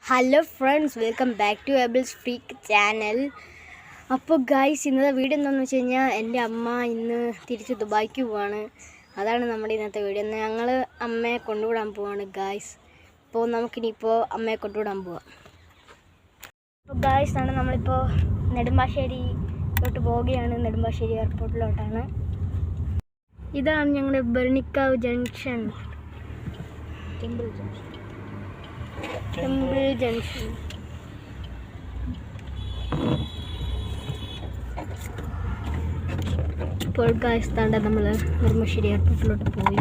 Hello friends, welcome back to Abel's freak channel. അപ്പോൾ guys, ഇന്നത്തെ video എന്താണെന്ന് വെച്ച് കഴിഞ്ഞാൽ എൻ്റെ അമ്മ ഇന്ന് തിരിച്ച് ദുബായ്ക്ക് പോവാണ്. അതാണ് നമ്മുടെ ഇന്നത്തെ വീഡിയോ. ഞങ്ങൾ അമ്മയെ കൊണ്ടുവിടാൻ പോവാണ് ഗായ്സ്. അപ്പോൾ നമുക്കിനിയിപ്പോൾ അമ്മയെ കൊണ്ടുവിടാൻ പോവാം. അപ്പോൾ ഗായ്സ് ആണ് നമ്മളിപ്പോൾ നെടുമ്പാശ്ശേരിയിലോട്ട് പോവുകയാണ്. നെടുമ്പാശ്ശേരി എയർപോർട്ടിലോട്ടാണ്. ഇതാണ് ഞങ്ങളുടെ ബർണിക്കാവ് ജംഗ്ഷൻ, ടെമ്പിൾ ജംഗ്ഷൻ. ഇപ്പോൾ കായസ്ഥാണ്ട് നമ്മൾ നെടുമ്പാശ്ശേരി എയർപോർട്ടിലോട്ട് പോയി.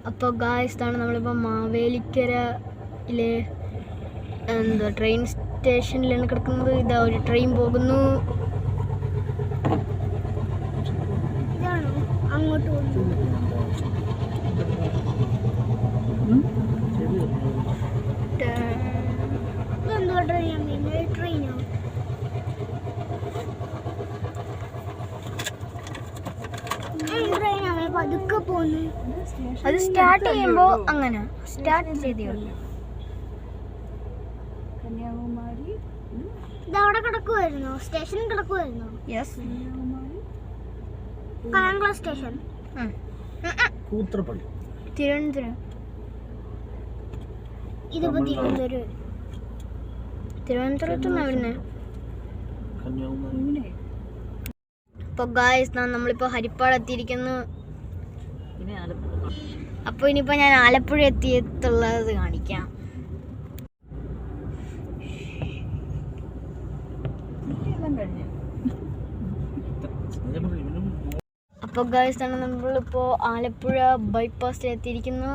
അപ്പോൾ ഗായ്സ്ഥാണ് നമ്മളിപ്പോൾ മാവേലിക്കരയിലെ ട്രെയിൻ സ്റ്റേഷനിലാണ് കിടക്കുന്നത്. ഇതാ ഒരു ട്രെയിൻ പോകുന്നു. അങ്ങോട്ട് പതുക്കെ പോന്നു. അത് സ്റ്റാർട്ട് ചെയ്യുമ്പോൾ അങ്ങനെ സ്റ്റാർട്ട് ചെയ്തേ ഉള്ളൂ. കന്യാകുമാരി ഇതവിടെ കിടക്കുമായിരുന്നു, സ്റ്റേഷനിൽ കിടക്കുമായിരുന്നു. Yes, Kayamkulam station. കൂത്രപ്പള്ളി, തിരുവനന്തപുരം. ഇതിപ്പോ തിരുവനന്തപുരത്തുനിന്ന് വരുന്നത്. അപ്പോൾ ഗായ്സ്, നമ്മളിപ്പോൾ ഹരിപ്പാട് എത്തിയിരിക്കുന്നു. അപ്പോൾ ഇനിയിപ്പോൾ ഞാൻ ആലപ്പുഴ എത്തിയിട്ടുള്ളത് കാണിക്കാം. അപ്പോൾ ഗായ്സ് ആണ് നമ്മളിപ്പോൾ ആലപ്പുഴ ബൈപ്പാസിൽ എത്തിയിരിക്കുന്നു.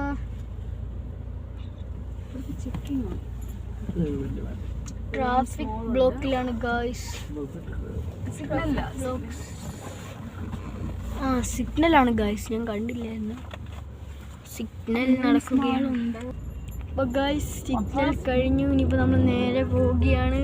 ട്രാഫിക് ബ്ലോക്കിലാണ് ഗായ്സ്. സിഗ്നലാണ് ഗായ്സ്, ഞാൻ കണ്ടില്ലായിരുന്നു. സിഗ്നൽ നടക്കുകയാണ്. അപ്പോൾ ഗായ്സ്, സിഗ്നൽ കഴിഞ്ഞു. ഇനിയിപ്പോൾ നമ്മൾ നേരെ പോവുകയാണ്.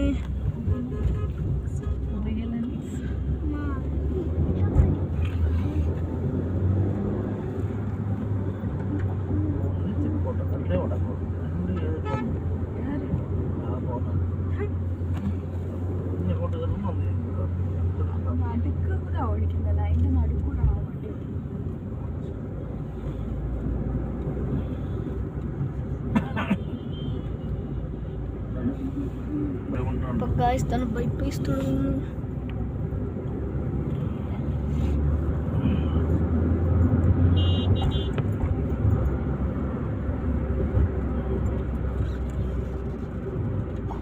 അപ്പോൾ ഗായ്സ് തന്നെ ബൈപ്പാസ് തുടങ്ങുന്നു.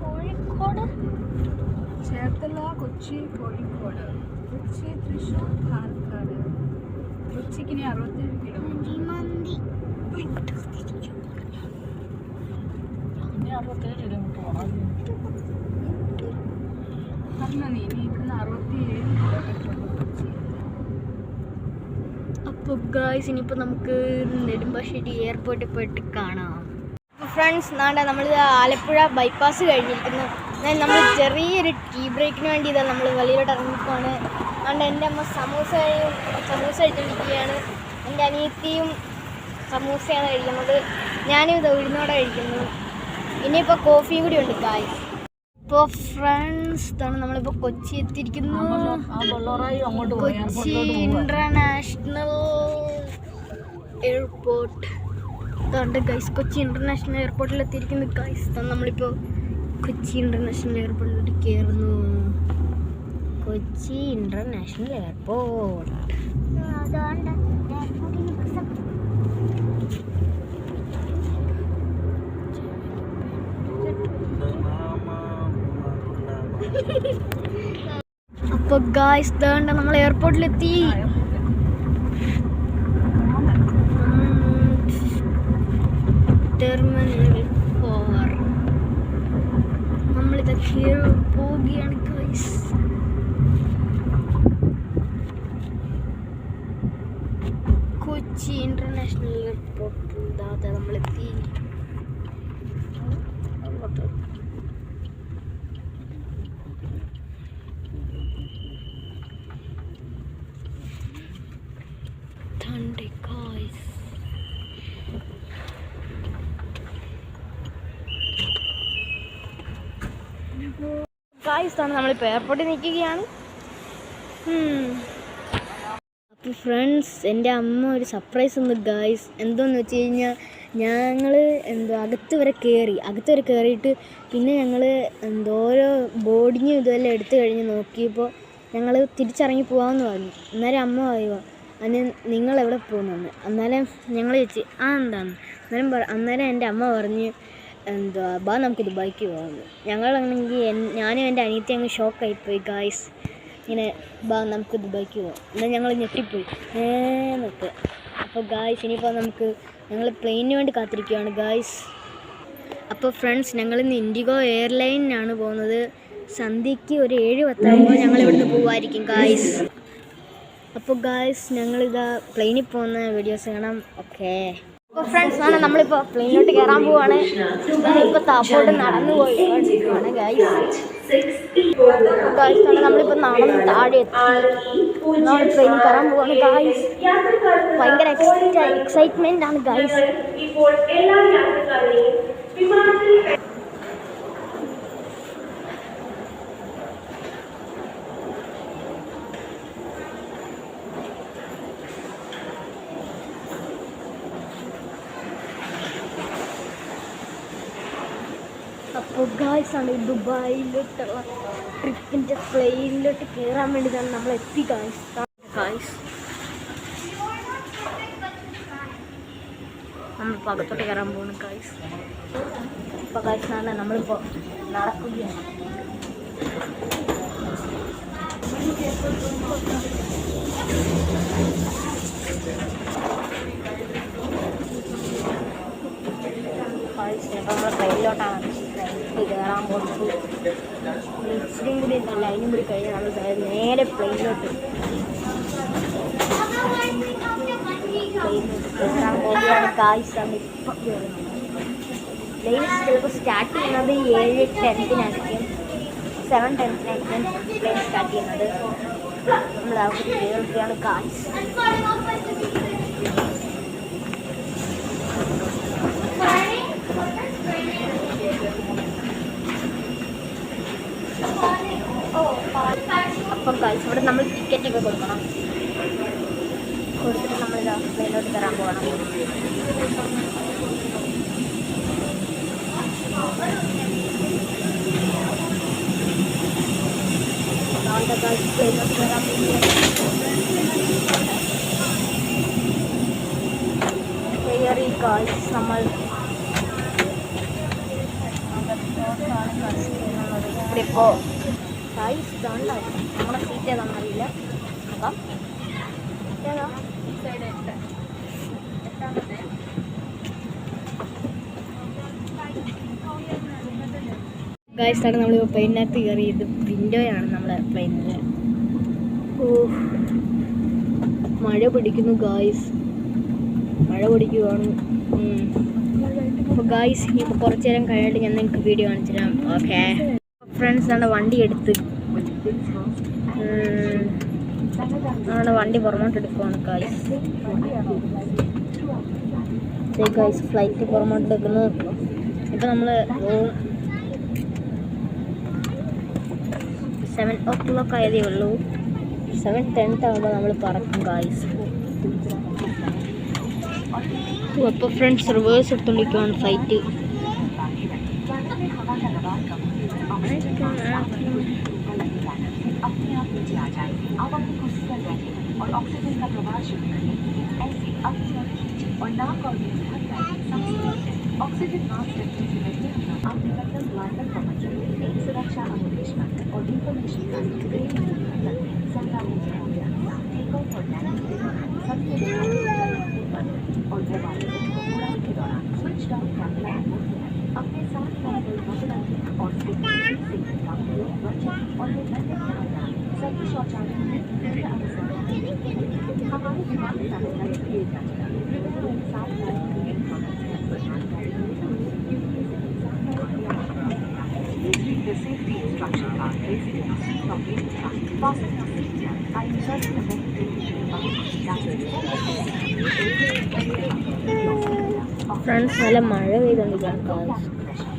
കോഴിക്കോട്, ചേർത്തല, കൊച്ചി, കോഴിക്കോട്, കൊച്ചി, തൃശ്ശൂർ, പാലക്കാട്. കൊച്ചിക്ക് 67 കിലോമീറ്റർ. അപ്പോൾ ഗായ്സ്, ഇനിയിപ്പോൾ നമുക്ക് നെടുമ്പാശ്ശേരി എയർപോർട്ടിൽ പോയിട്ട് കാണാം. അപ്പോൾ ഫ്രണ്ട്സ്, നമ്മൾ ആലപ്പുഴ ബൈപ്പാസ് കഴിഞ്ഞിരിക്കുന്നു. നമ്മൾ ചെറിയൊരു ടീ ബ്രേക്കിന് വേണ്ടി ഇതാ നമ്മൾ വെളിയിലോട്ട് ഇറങ്ങിപ്പോവാണ്. അതുകൊണ്ട് എൻ്റെ അമ്മ സമൂസ കഴിച്ചുകൊണ്ടിരിക്കുകയാണ്. എൻ്റെ അനിയത്തിയും സമൂസയാണ് കഴിക്കുന്നത്. ഞാനും ഇത് ഉഴുന്നോടെ കഴിക്കുന്നു. ഇനിയിപ്പോൾ കോഫിയും കൂടി ഉണ്ട് ഗായ്സ്. ഇപ്പോൾ ഫ്രണ്ട്സ് ഇതാണ് നമ്മളിപ്പോൾ കൊച്ചി എത്തിയിരിക്കുന്നു. കൊച്ചി ഇൻ്റർനാഷണൽ എയർപോർട്ട് ഇതുണ്ട് ഗൈസ്. കൊച്ചി ഇൻ്റർനാഷണൽ എയർപോർട്ടിൽ എത്തിയിരിക്കുന്നു ഗൈസ്. നമ്മളിപ്പോൾ കൊച്ചി ഇൻ്റർനാഷണൽ എയർപോർട്ടിലോട്ട് കയറുന്നു. Kochi international airport. അപ്പോൾ ഗായ്സ് ഇതാണ്ട് നമ്മൾ എയർപോർട്ടിലെത്തി. ടെർമിനൽ 4 നമ്മളിതൊക്കെ പോവുകയാണ് ഗായ്സ്. കൊച്ചി ഇൻ്റർനാഷണൽ എയർപോർട്ടിൽ നമ്മളെത്തി. ഗായ്സ് ആണ് നമ്മളിപ്പോൾ എയർപോർട്ടിൽ നിൽക്കുകയാണ്. അപ്പോൾ ഫ്രണ്ട്സ്, എൻ്റെ അമ്മ ഒരു സർപ്രൈസ് ഉണ്ട് ഗായ്സ്. എന്തോന്ന് വെച്ച് കഴിഞ്ഞാൽ ഞങ്ങൾ അകത്ത് വരെ കയറിയിട്ട് പിന്നെ ഞങ്ങൾ ഓരോ ബോർഡിങ്ങും ഇതുമെല്ലാം എടുത്തു കഴിഞ്ഞ് നോക്കിയപ്പോൾ ഞങ്ങൾ തിരിച്ചിറങ്ങി പോകാമെന്ന് പറഞ്ഞു. അന്നേരം അമ്മ പറയുക, അതിന് നിങ്ങളെവിടെ പോകുന്നെന്ന്. അന്നേരം ഞങ്ങൾ ചോദിച്ചു എന്താണ്. അന്നേരം എൻ്റെ അമ്മ പറഞ്ഞ് നമുക്ക് ദുബായിക്ക് പോകാമെന്ന്. ഞങ്ങളാണെങ്കിൽ ഞാനും എൻ്റെ അനിയത്തി അങ്ങ് ഷോക്കായിപ്പോയി ഗായ്സ്. ഇങ്ങനെ നമുക്ക് ദുബായിക്ക് പോകാം. എന്നാൽ ഞങ്ങൾ ഞെട്ടിപ്പോയി എന്നൊക്കെ. അപ്പോൾ ഗായ്സ് ഇനിയിപ്പോൾ ഞങ്ങൾ പ്ലെയിനിന് വേണ്ടി കാത്തിരിക്കുകയാണ് ഗായ്സ്. അപ്പോൾ ഫ്രണ്ട്സ്, ഞങ്ങളിന്ന് ഇൻഡിഗോ എയർലൈനിനാണ് പോകുന്നത്. സന്ധ്യയ്ക്ക് ഒരു 7:10 ഞങ്ങൾ ഇവിടുന്ന് പോകുമായിരിക്കും ഗായ്സ്. അപ്പോൾ ഗായ്സ് ഞങ്ങളിതാ പ്ലെയിനിൽ പോകുന്ന വീഡിയോസ് കാണാം. ഓക്കെ. അപ്പോൾ ഫ്രണ്ട്സ് നമ്മളിപ്പോൾ പ്ലെയിനിലോട്ട് കയറാൻ പോവുകയാണ്. ഇപ്പോൾ താപ്പോട്ട് നടന്നു പോയിക്കൊണ്ടിരിക്കുകയാണ് ഗായ്സ്. നമ്മളിപ്പോൾ നടന്ന് താഴെ നമ്മൾ ട്രെയിനിൽ കയറാൻ പോവാണ് ഗായ്സ്. ഭയങ്കര എക്സൈറ്റ്മെൻ്റ് ആണ് ഗായ്സ്. അപ്പോൾ ഗായ്സ് ദുബായിലോട്ടുള്ള ട്രിപ്പിൻ്റെ പ്ലെയിനിലോട്ട് കയറാൻ വേണ്ടിയിട്ടാണ് നമ്മൾ എത്തി ഗായ്സ്. നമ്മളിപ്പോൾ അകത്തോട്ട് കയറാൻ പോകുന്നു ഗായ്സ്. അപ്പോൾ ഗായ്സ് നമ്മളിപ്പോൾ നടക്കുകയാണ്. ഇപ്പോൾ നമ്മൾ ട്രെയിനിലോട്ടാണ് കയറാൻ പോകുന്നത്. ഇച്ചിരിയും കൂടി ലൈനും കൂടി കഴിഞ്ഞാൽ നമ്മൾ നേരെ പ്ലെയിനിലോട്ട് കയറാൻ പോകുകയാണ് ഗായ്സാണ്. ഇപ്പം കയറുന്നത് പ്ലെയിൻ ചിലപ്പോൾ സ്റ്റാർട്ട് ചെയ്യുന്നത് 7:10-നായിരിക്കും, 7:10-നായിരിക്കും പ്ലെയിൻ സ്റ്റാർട്ട് ചെയ്യുന്നത്. നമ്മൾ അവിടെ കയറുകയാണ് ഗായ്സ്. അപ്പം ഗായ്സ് ഇവിടെ നമ്മൾ ടിക്കറ്റൊക്കെ കൊടുത്തിട്ട് നമ്മളിതാ പ്ലെയിനിലോട്ട് കയറാൻ പോകണം. പ്ലെയിനിലോട്ട് കയറാൻ കയറി ഗായ്സ്. നമ്മൾ ഇവിടെ ഇപ്പോൾ ഗായ്സ് ഇതുണ്ടാവും. നമ്മുടെ സീറ്റ് ഏതാണെന്നറിയില്ല. നോക്കാം. ഏതാ ഗായ്സ് നമ്മളിപ്പോൾ പ്ലെയിനകത്ത് കയറിയത് വിൻഡോയാണ് നമ്മുടെ പ്ലെയിനിൽ. മഴ പിടിക്കുന്നു ഗായ്സ്, മഴ പിടിക്കുവാണ്. അപ്പോൾ ഗായ്സ് ഇനിയിപ്പോൾ കുറച്ച് നേരം കഴിഞ്ഞിട്ട് ഞാൻ നിങ്ങൾക്ക് വീഡിയോ കാണിച്ചു തരാം. ഓക്കെ ഫ്രണ്ട്സ്, വണ്ടി എടുത്ത് വണ്ടി പുറമോട്ട് എടുക്കുവാണ് ഗായ്സ്. ഗായ്സ് ഫ്ലൈറ്റ് പുറമോട്ട് എടുക്കുന്നു. ഇപ്പം നമ്മൾ 7:00 ആയതേ ഉള്ളൂ. 7:10 ആകുമ്പോൾ നമ്മൾ പറക്കും ഗായ്സ്. അപ്പോൾ ഫ്രണ്ട്സ് റിവേഴ്സ് എടുത്തോണ്ടിരിക്കുവാണ് ഫ്ലൈറ്റ്. और ऑक्सीजन का प्रवाह शुरू करें. ऐसे और नाक और मुंह ढककर ऑक्सीजन मास्क रखने से पहले आप निकलकर द्वार तक पहुंचे. एक सुरक्षा अनुदेश पत्र और इंफॉर्मेशन कार्ड टेक ऑफ और लैंडिंग के दौरान सबसे और दरवाजे उड़ान के दौरान स्विच डाउन कैमरा अपने साथ और और सभी शौचालयों में हमारे विमान सैनिटाइज किए जाते हैं. The safety instruction card placed in your seat of waiting time. Fasten your seatbelt by inserting the ventilator button. Friends, നല്ല മഴ പെയ്തുകൊണ്ടിരിക്കുകയാണ്.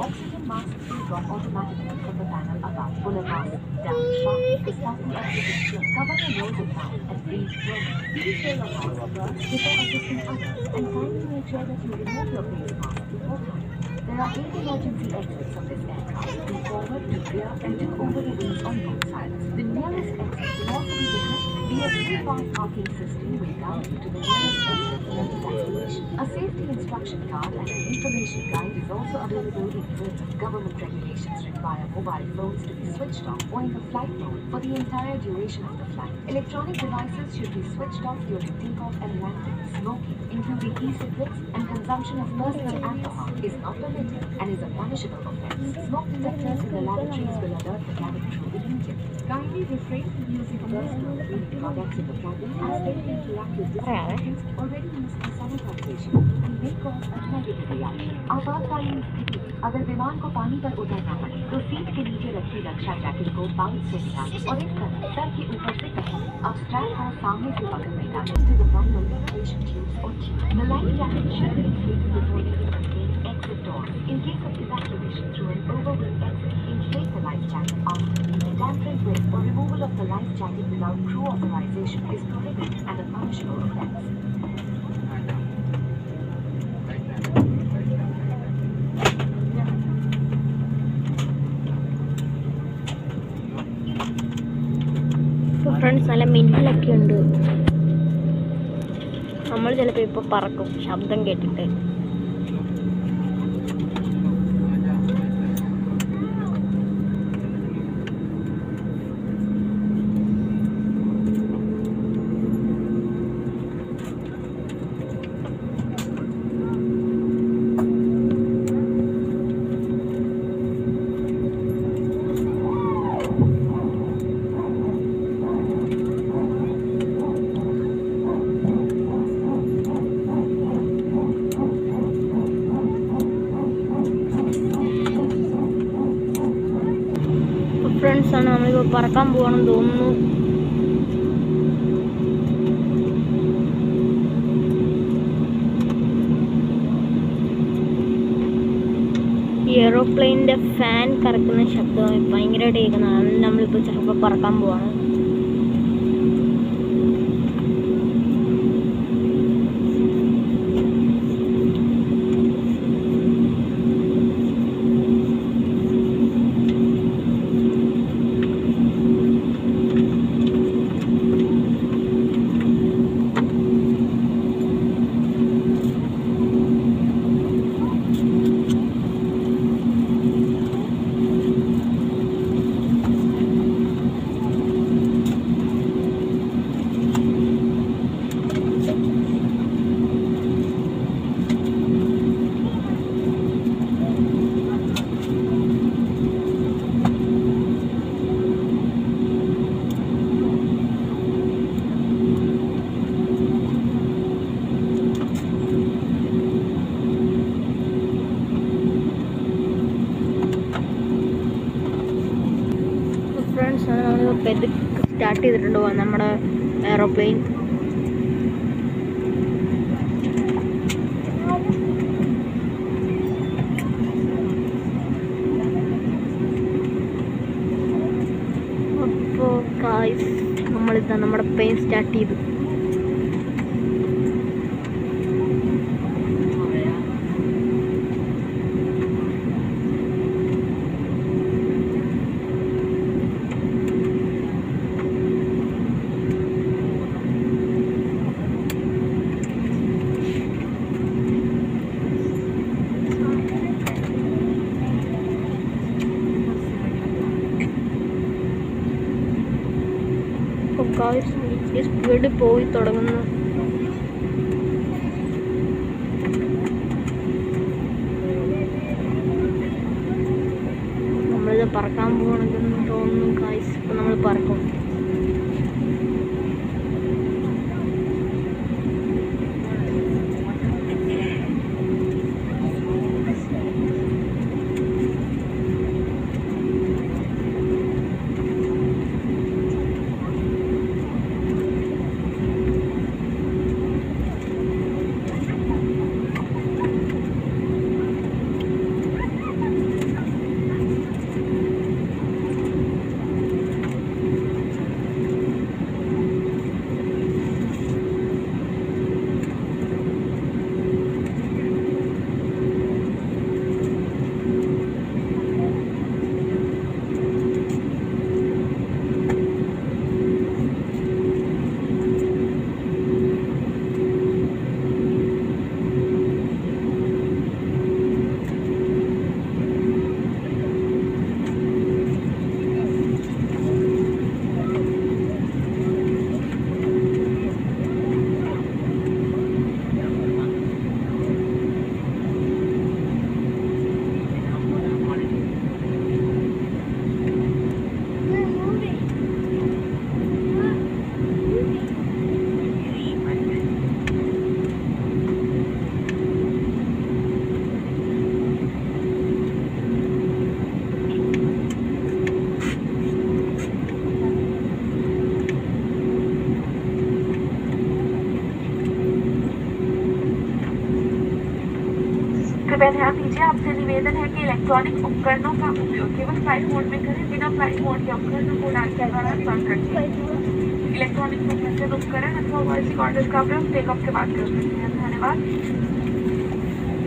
Oxygen mask drop automatically from the panel above. Pull a mask down sharply to start the exit. Cover your nose and mouth and breathe slowly. Please wear your mask first before assisting others, and kindly make sure that you remove your face mask before time. There are 8 emergency exits from this aircraft, 2 forward, 2 rear, and 2 over the wings on both sides. The nearest exit will also be witnessed via 3-pass marking system will guide you to the nearest exit for evacuation. A safety instruction card and an information guide is also available in full. Government regulations require mobile phones to be switched off or in the flight mode for the entire duration of the flight. Electronic devices should be switched off during takeoff and landing. Smoking, including e-cigarettes and consumption of personal alcohol, is not permitted and is a punishable offense. Smoke detectors in the lavatories will alert the cabin crew immediately. Kindly refrain from using personal cleaning products in the cabin as they may interact with disinfectants already used for sanitization and may cause a negative reaction. आपातकालीन स्थिति में अगर विमान को पानी पर उतरना पड़े तो सीट के नीचे रखी रक्षा जैकेट को पाउच से निकालें और इस तरह सर के ऊपर से पहने। अब स्ट्रैप को सामने से पकड़ निकालें to the front of ventilation tubes or tube. The life jacket should be inflated before leaving the main exit door. In case of evacuation through an overwing exit, inflate the life jacket after. Tampering with or removal of the life jacket without crew authorization is prohibited and a punishable offense. Friends, നല്ല മിന്നലൊക്കെ ഉണ്ട്. നമ്മൾ ചിലപ്പോൾ ഇപ്പോൾ പറക്കും ശബ്ദം കേട്ടിട്ട്. ഫ്രണ്ട്സാണ് നമ്മളിപ്പോൾ പറക്കാൻ പോകണമെന്ന് തോന്നുന്നു. ഈ എയ്റോപ്ലെയിനിൻ്റെ ഫാൻ കറക്കുന്ന ശബ്ദം ഭയങ്കരമായിട്ട് കേൾക്കുന്നതാണ്. നമ്മളിപ്പോൾ ചിലപ്പോൾ പറക്കാൻ പോവാണ്. പെതുക്കെ സ്റ്റാർട്ട് ചെയ്തിട്ടുണ്ട് നമ്മുടെ എയ്റോപ്ലെയിൻ. അപ്പോൾ ഗായ്സ്, നമ്മളിതാ നമ്മുടെ പ്ലെയിൻ സ്റ്റാർട്ട് ചെയ്തു. സ്പീഡ് പോയി തുടങ്ങുന്നു. നമ്മളിത് പറക്കാൻ പോകണമെന്ന് തോന്നുന്നു ഗായ്സ്. ഇപ്പം നമ്മൾ പറക്കും. कृपया ध्यान दीजिए, आपसे निवेदन है कि इलेक्ट्रॉनिक उपकरणों का उपयोग केवल फ्लाइट मोड में करें, बिना फ्लाइट मोड के उपकरणों को उड़ान के दौरान बंद रखें। इलेक्ट्रॉनिक संबंधित उपकरण अथवा वॉइस रिकॉर्डर का उपयोग टेक ऑफ के बाद कर सकते हैं। धन्यवाद।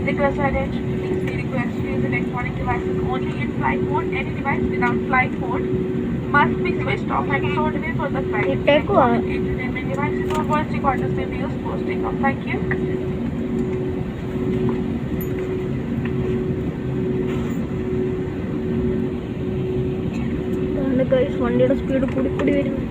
Request attention, please. We request to use electronic devices only in flight mode. Any device without flight mode must be switched off and stored away for the flight. Electronic entertainment devices or voice recorders may be used post takeoff. Thank you. വണ്ടിയുടെ speed കൂടി കൂടി വരുന്നു.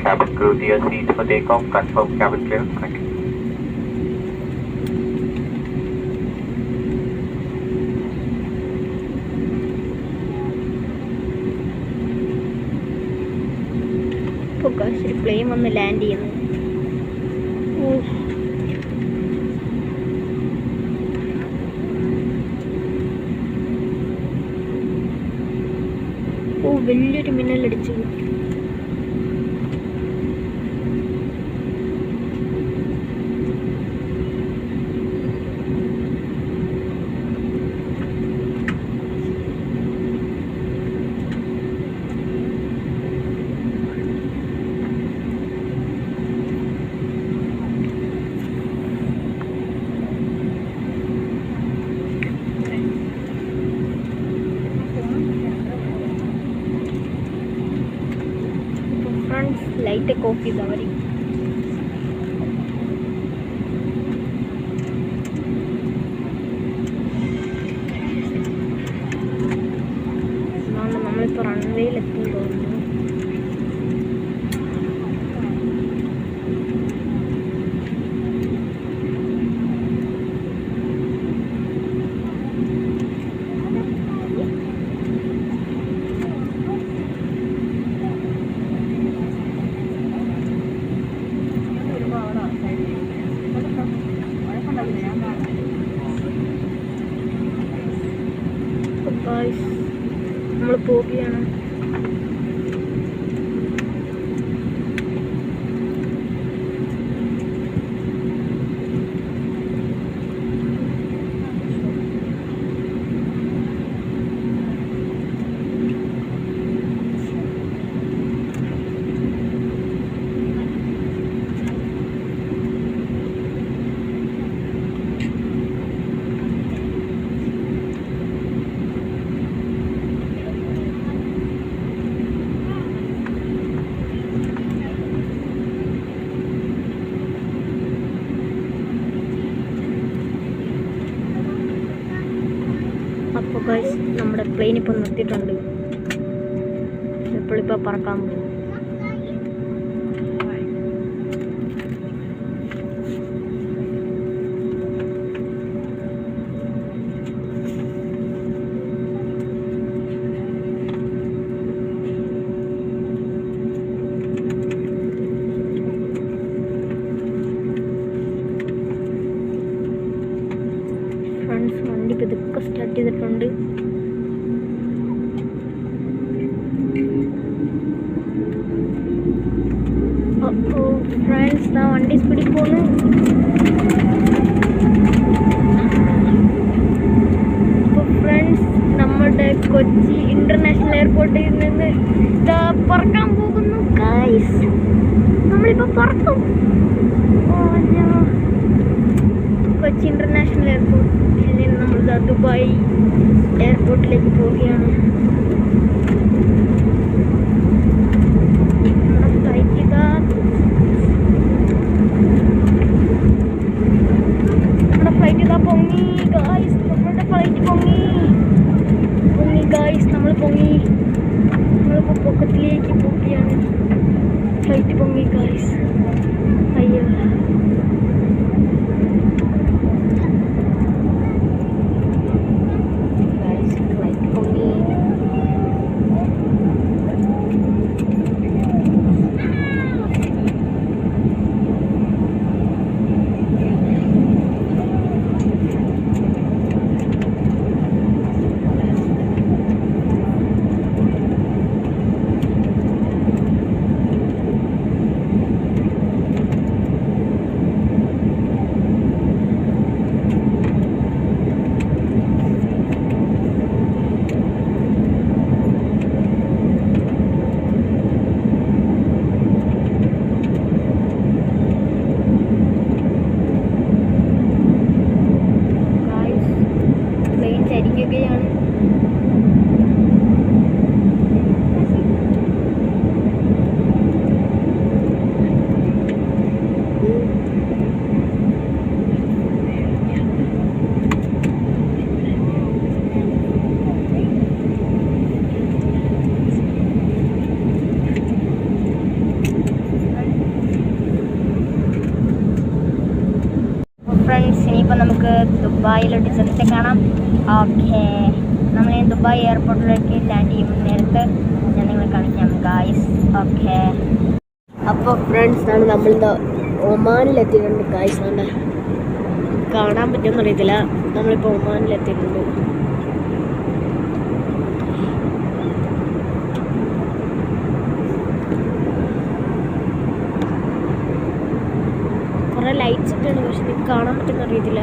Cabin crew, dear seat for takeoff. Confirm cabin clear. Thank you. Plane വന്ന് land ചെയ്യുന്നു. വലിയൊരു മിന്നലടിച്ചു. Light ഒക്കെ of ചെയ്താൽ മതി. നമ്മളിപ്പോൾ റൺവേയിലെത്തും തോന്നുന്നു. നമ്മൾ പോവുകയാണ്. അപ്പോൾ ഗൈസ് നമ്മുടെ പ്ലെയിൻ ഇപ്പോൾ നിർത്തിയിട്ടുണ്ട്. ഇപ്പോൾ പറക്കാൻ പോകും. വണ്ടി പതുക്കെ സ്റ്റാർട്ട് ചെയ്തിട്ടുണ്ട്. അപ്പോൾ ഫ്രണ്ട്സ് വണ്ടി സ്പീഡിൽ പോകുന്നു. അപ്പോൾ ഫ്രണ്ട്സ് നമ്മുടെ കൊച്ചി ഇന്റർനാഷണൽ എയർപോർട്ടിൽ നിന്ന് പറക്കാൻ പോകുന്നു ഗൈസ്. നമ്മളിപ്പോൾ പറക്കും. കൊച്ചി ഇന്റർനാഷണൽ എയർപോർട്ടിൽ നിന്ന് നമ്മൾ ദുബായ് എയർപോർട്ടിലേക്ക് പോവുകയാണ്. നമ്മുടെ ഫ്ലൈറ്റ് ഇതാ പൊങ്ങി ഗായ്സ്. നമ്മുടെ ഫ്ലൈറ്റ് പൊങ്ങി ഗായ്സ്. നമ്മളിപ്പോൾ പൊക്കത്തിലേക്ക് പോവുകയാണ്. ഫ്ലൈറ്റ് പൊങ്ങി ഗായ്സ്. അയ്യോ ഫ്ലൈറ്റ് പൊങ്ങി. ഫ്രണ്ട്സ്, ഇനിയിപ്പോൾ നമുക്ക് ദുബായിലോട്ട് ചെന്നിട്ട് കാണാം. ഓക്കെ, നമ്മൾ ദുബായ് എയർപോർട്ടിലേക്ക് ലാൻഡ് ചെയ്യുമ്പോൾ നേരത്തെ ഞാൻ നിങ്ങളെ കാണിക്കാം ഗായ്സ്. ഓക്കെ, അപ്പോൾ ഫ്രണ്ട്സ് ആണ് നമ്മളിന്ന് ഒമാനിലെത്തിയിട്ടുണ്ട് ഗായ്സ്. ആണ് കാണാൻ പറ്റുമെന്ന് അറിയത്തില്ല, നമ്മളിപ്പോൾ ഒമാനിലെത്തിയിട്ടുണ്ട്. കുറേ ലൈറ്റ്സ് ഒക്കെ ഉണ്ട്, പക്ഷെ നിങ്ങൾക്ക് കാണാൻ പറ്റുമെന്ന് അറിയത്തില്ല.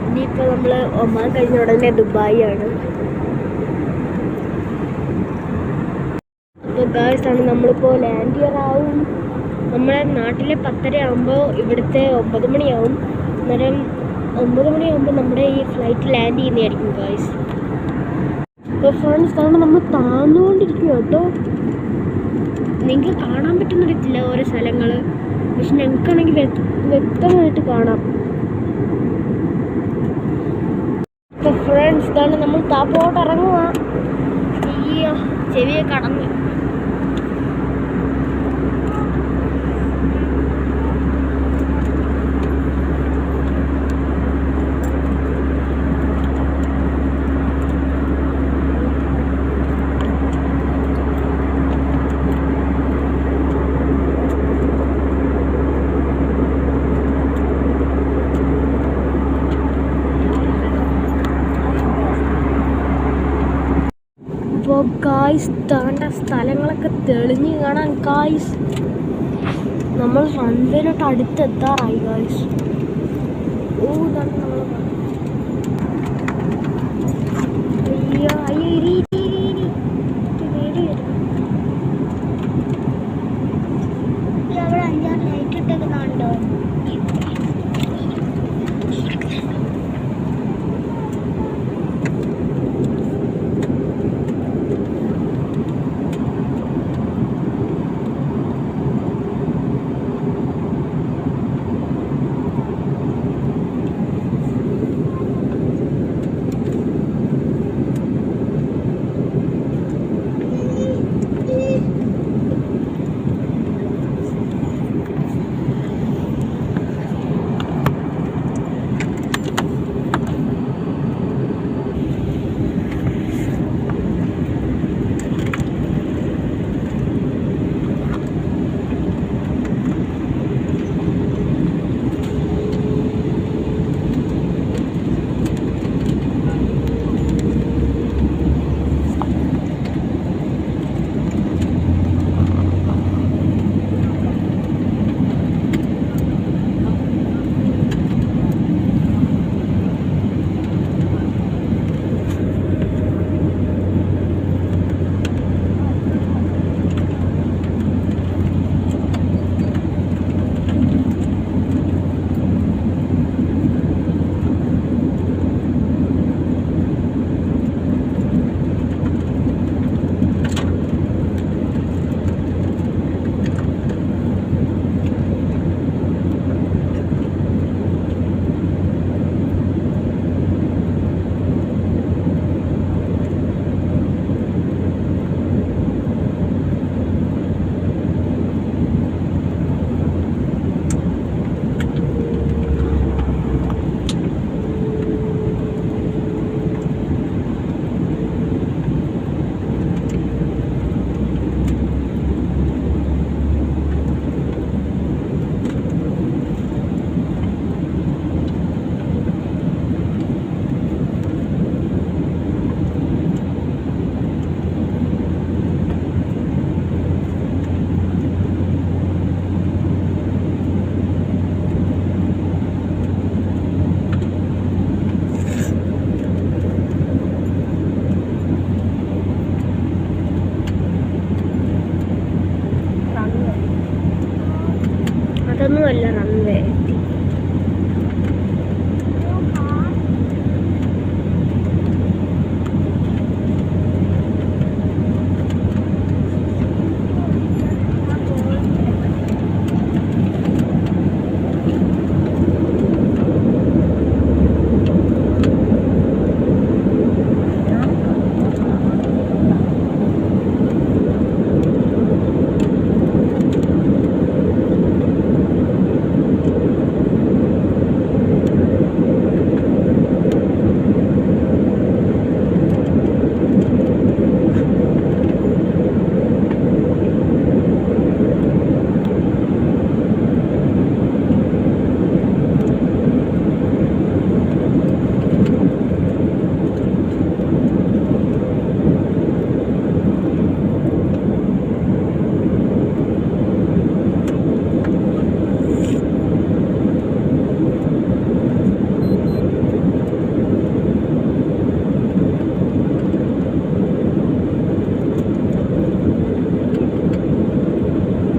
ഇനിയിപ്പോൾ നമ്മൾ ഒമാൻ കഴിഞ്ഞ ഉടനെ ദുബായ് ആണ്. അപ്പോൾ ഗായ്സ് ആണ് നമ്മളിപ്പോൾ ലാൻഡ് ചെയ്യാറാവും. നമ്മുടെ നാട്ടിലെ 10:30 ആകുമ്പോൾ ഇവിടുത്തെ 9 മണിയാവും. അന്നേരം 9 മണിയാകുമ്പോൾ നമ്മുടെ ഈ ഫ്ലൈറ്റ് ലാൻഡ് ചെയ്യുന്നതായിരിക്കും ഗായ്സ്. അപ്പോൾ ഫ്രണ്ട്സ് കാരണം നമ്മൾ താഴ്ന്നുകൊണ്ടിരിക്കും കേട്ടോ. നിങ്ങൾക്ക് കാണാൻ പറ്റുന്നില്ല ഓരോ സ്ഥലങ്ങൾ, പക്ഷെ ഞങ്ങൾക്കാണെങ്കിൽ വ്യക്തമായിട്ട് കാണാം. അപ്പോൾ ഫ്രണ്ട്സ് ഇതാണ് നമ്മൾ താപ്പോട്ട് ഇറങ്ങുക. ഈ ചെവിയെ കടന്ന് അപ്പോൾ ഗായ്സ് താണ്ട സ്ഥലങ്ങളൊക്കെ തെളിഞ്ഞ് കാണാൻ ഗായ്സ്. നമ്മൾ റൺവേയിലോട്ട് അടുത്തെത്താറായി ഗായ്സ്. ഓ ഇതാണ് നമ്മൾ അയ്യോ അയ്യോ ഇരി അവിടെ 5-6 ലൈറ്റ് ഇട്ടേക്കുന്നുണ്ടോ?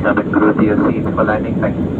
Cabin crew to your seats for landing. Thank you.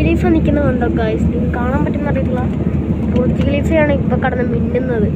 Khalifa നിൽക്കുന്നുണ്ടോ ഗൈസ്? നിങ്ങൾക്ക് കാണാൻ പറ്റുന്ന അറിയില്ല. ബുർജ് ഖലീഫയാണ് ഇപ്പൊ കടന്ന് മിന്നുന്നത്.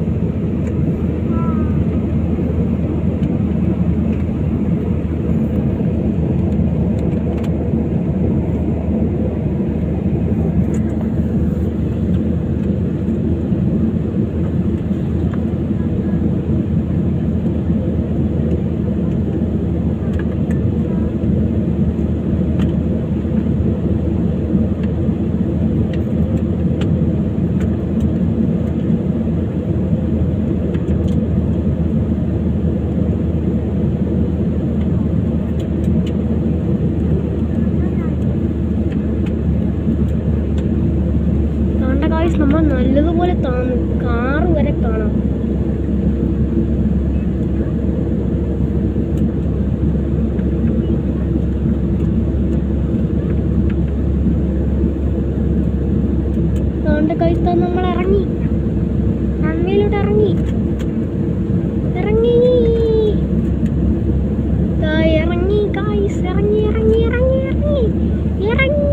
നമ്മൾ നല്ലതുപോലെ താന്നു, കാറ് വരെ കാണാം. നമ്മൾ ഇറങ്ങി, റൺവേയിലോട്ട് ഇറങ്ങി ഇറങ്ങി ഇറങ്ങി ഗൈസ്, ഇറങ്ങി ഇറങ്ങി ഇറങ്ങി ഇറങ്ങി ഇറങ്ങി.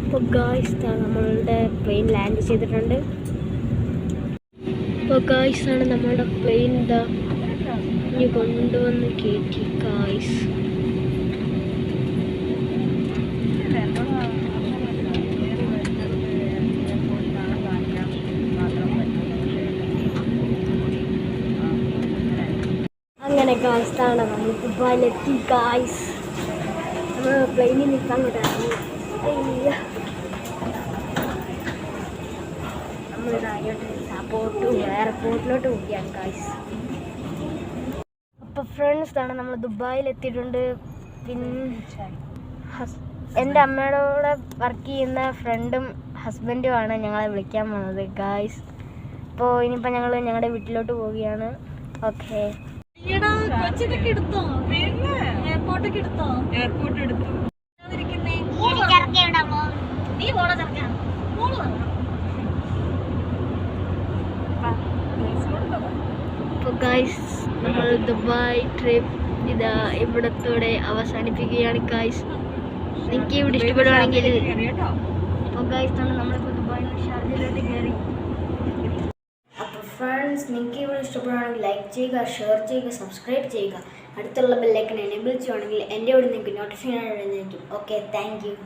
അപ്പോൾ ഗായ്സ് നമ്മളുടെ പ്ലെയിൻ ലാൻഡ് ചെയ്തിട്ടുണ്ട്. അപ്പോൾ ഗായ്സ് ആണ് നമ്മളുടെ പ്ലെയിൻ ഇനി കൊണ്ടുവന്ന് കയറ്റി ഗായ്സ്. അങ്ങനെ ഗായ്സ് ആണ് നമ്മൾ ദുബായിലെത്തി ഗായ്സ്. നമ്മൾ പ്ലെയിനിൽ നിൽക്കാൻ കിട്ടാറുണ്ട്. എയർപോർട്ടിലോട്ട് പോവുകയാണ് ഗായ്സ്. അപ്പോൾ ഫ്രണ്ട്സ് ആണ് നമ്മൾ ദുബായിലെത്തിയിട്ടുണ്ട്. പിന്നെ എൻ്റെ അമ്മയുടെ കൂടെ വർക്ക് ചെയ്യുന്ന ഫ്രണ്ടും ഹസ്ബൻഡുമാണ് ഞങ്ങളെ വിളിക്കാൻ പോകുന്നത് ഗായ്സ്. അപ്പോൾ ഇനിയിപ്പോൾ ഞങ്ങൾ ഞങ്ങളുടെ വീട്ടിലോട്ട് പോവുകയാണ്. ഓക്കെ അപ്പോൾ ഗായ്സ് നമ്മൾ ദുബായ് ട്രിപ്പ് ഇതാ ഇവിടത്തോടെ അവസാനിപ്പിക്കുകയാണ് ഗായ്സ്. നിങ്ങൾക്ക് ഇവിടെ ഇഷ്ടപ്പെടുവാണെങ്കിൽ അപ്പോൾ ഗായ്സ് ആണ് നമ്മളിപ്പോൾ ദുബായിൽ ഷാർജയിലോട്ട് കയറി. അപ്പോൾ ഫ്രണ്ട്സ് നിങ്ങൾക്ക് ഇവിടെ ഇഷ്ടപ്പെടുവാണെങ്കിൽ ലൈക്ക് ചെയ്യുക, ഷെയർ ചെയ്യുക, സബ്സ്ക്രൈബ് ചെയ്യുക. അടുത്തുള്ള ബെല്ലൈക്കൺ എനേബിൾ ചെയ്യുവാണെങ്കിൽ എൻ്റെ ഇവിടെ നിങ്ങൾക്ക് നോട്ടിഫിക്കേഷൻ വരുന്നതായിരിക്കും. Okay, thank you.